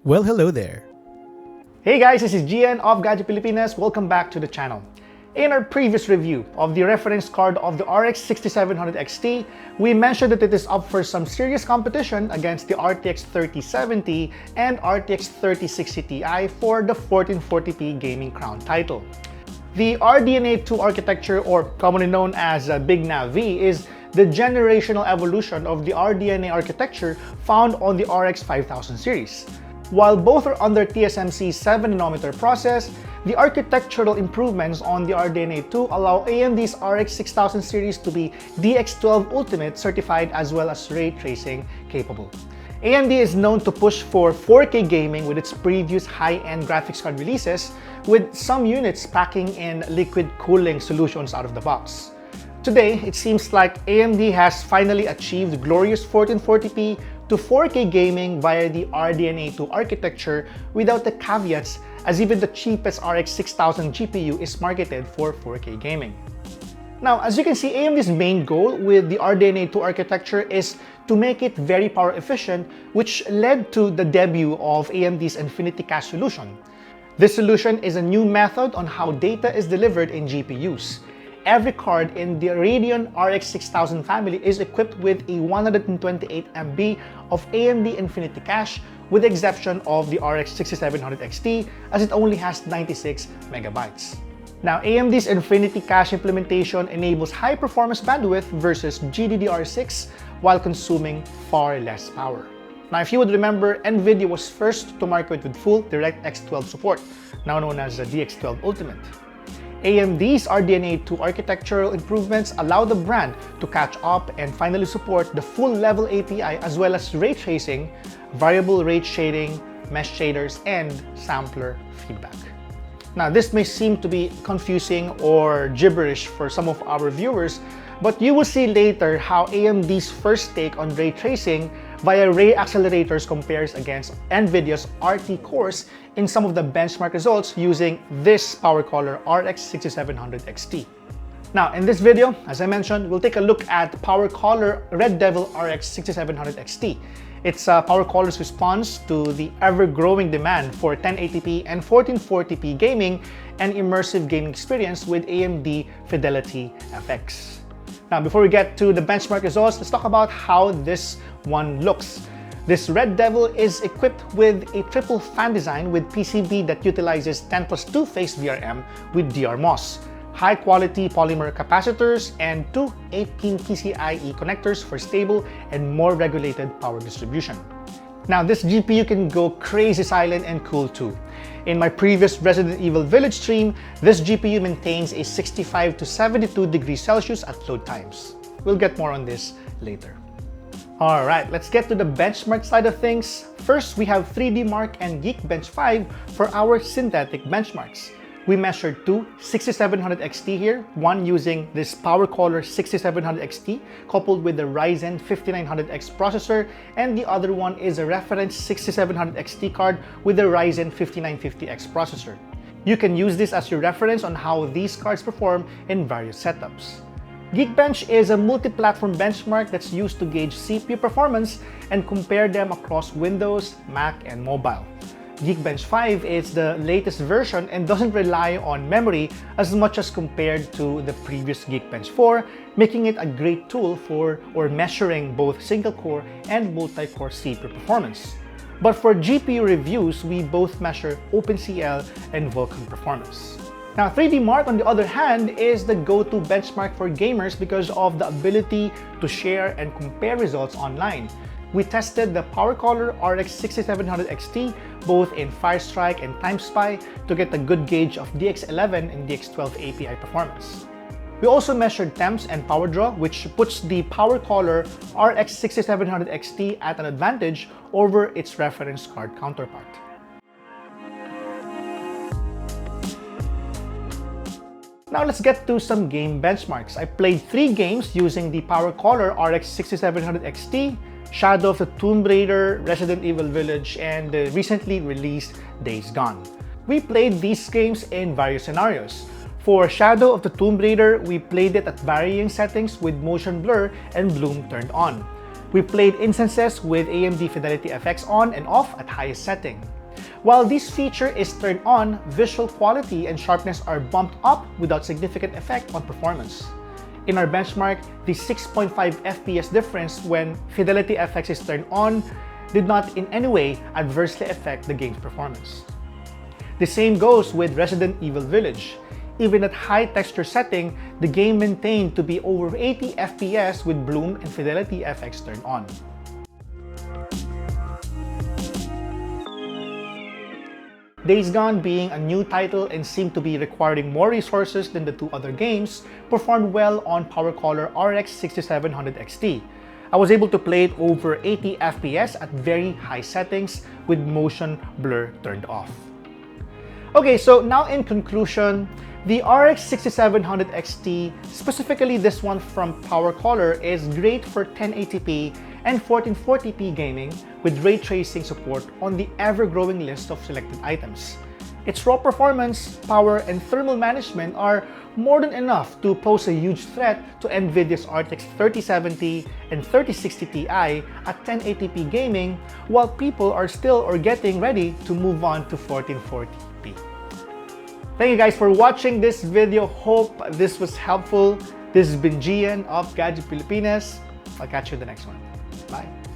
Well, hello there. Hey guys, this is Gian of Gadget Pilipinas. Welcome back to the channel. In our previous review of the reference card of the RX 6700 XT, we mentioned that it is up for some serious competition against the RTX 3070 and RTX 3060 Ti for the 1440p gaming crown title. The RDNA 2 architecture, or commonly known as Big Nav V, is the generational evolution of the RDNA architecture found on the RX 5000 series. While both are under TSMC's 7nm process, the architectural improvements on the RDNA 2 allow AMD's RX 6000 series to be DX12 Ultimate certified as well as ray tracing capable. AMD is known to push for 4K gaming with its previous high-end graphics card releases, with some units packing in liquid cooling solutions out of the box. Today, it seems like AMD has finally achieved glorious 1440p to 4K gaming via the RDNA 2 architecture without the caveats, as even the cheapest RX 6000 GPU is marketed for 4K gaming. Now, as you can see, AMD's main goal with the RDNA 2 architecture is to make it very power efficient, which led to the debut of AMD's Infinity Cache solution. This solution is a new method on how data is delivered in GPUs. Every card in the Radeon RX 6000 family is equipped with a 128 MB of AMD Infinity Cache, with the exception of the RX 6700 XT, as it only has 96 MB. Now, AMD's Infinity Cache implementation enables high-performance bandwidth versus GDDR6 while consuming far less power. Now, if you would remember, NVIDIA was first to market with full DirectX 12 support, now known as the DX12 Ultimate. AMD's RDNA 2 architectural improvements allow the brand to catch up and finally support the full level API as well as ray tracing, variable rate shading, mesh shaders, and sampler feedback. Now, this may seem to be confusing or gibberish for some of our viewers, but you will see later how AMD's first take on ray tracing via ray accelerators compares against NVIDIA's RT cores in some of the benchmark results using this power color RX 6700 XT. Now, in this video, as I mentioned, we'll take a look at power color Red Devil RX 6700 XT. It's power color's response to the ever-growing demand for 1080p and 1440p gaming and immersive gaming experience with AMD Fidelity FX. Now, before we get to the benchmark results, let's talk about how this one looks. This Red Devil is equipped with a triple fan design with PCB that utilizes 10+2 phase VRM with DRMOS, high-quality polymer capacitors, and two 8-pin PCIe connectors for stable and more regulated power distribution. Now, this GPU can go crazy silent and cool too. In my previous Resident Evil Village stream, this GPU maintains a 65 to 72 degrees Celsius at load times. We'll get more on this later. Alright, let's get to the benchmark side of things. First, we have 3D Mark and Geekbench 5 for our synthetic benchmarks. We measured two 6700 XT here, one using this power color 6700 XT coupled with the Ryzen 5900X processor, and the other one is a reference 6700 XT card with the Ryzen 5950X processor. You can use this as your reference on how these cards perform in various setups. Geekbench is a multi-platform benchmark that's used to gauge CPU performance and compare them across Windows, Mac, and mobile. Geekbench 5 is the latest version and doesn't rely on memory as much as compared to the previous Geekbench 4, making it a great tool for measuring both single-core and multi-core CPU performance. But for GPU reviews, we both measure OpenCL and Vulkan performance. Now, 3D Mark, on the other hand, is the go-to benchmark for gamers because of the ability to share and compare results online. We tested the power color RX 6700 XT both in Firestrike and TimeSpy to get a good gauge of DX11 and DX12 API performance. We also measured temps and power draw, which puts the power color RX 6700 XT at an advantage over its reference card counterpart. Now let's get to some game benchmarks. I played 3 games using the power color RX 6700 XT, Shadow of the Tomb Raider, Resident Evil Village, and the recently released Days Gone. We played these games in various scenarios. For Shadow of the Tomb Raider, we played it at varying settings with motion blur and bloom turned on. We played instances with AMD Fidelity FX on and off at highest setting. While this feature is turned on, visual quality and sharpness are bumped up without significant effect on performance. In our benchmark, the 6.5 FPS difference when Fidelity FX is turned on did not in any way adversely affect the game's performance. The same goes with Resident Evil Village. Even at high texture setting, the game maintained to be over 80 FPS with Bloom and Fidelity FX turned on. Days Gone, being a new title and seemed to be requiring more resources than the two other games, performed well on PowerColor RX 6700 XT. I was able to play it over 80 FPS at very high settings with motion blur turned off. Okay, so now in conclusion, the RX 6700 XT, specifically this one from PowerColor, is great for 1080p and 1440p gaming with ray tracing support on the ever-growing list of selected items. Its raw performance, power, and thermal management are more than enough to pose a huge threat to NVIDIA's RTX 3070 and 3060 Ti at 1080p gaming, while people are still or getting ready to move on to 1440p. Thank you guys for watching this video. Hope this was helpful. This has been Gian of Gadget Pilipinas. I'll catch you in the next one. Bye.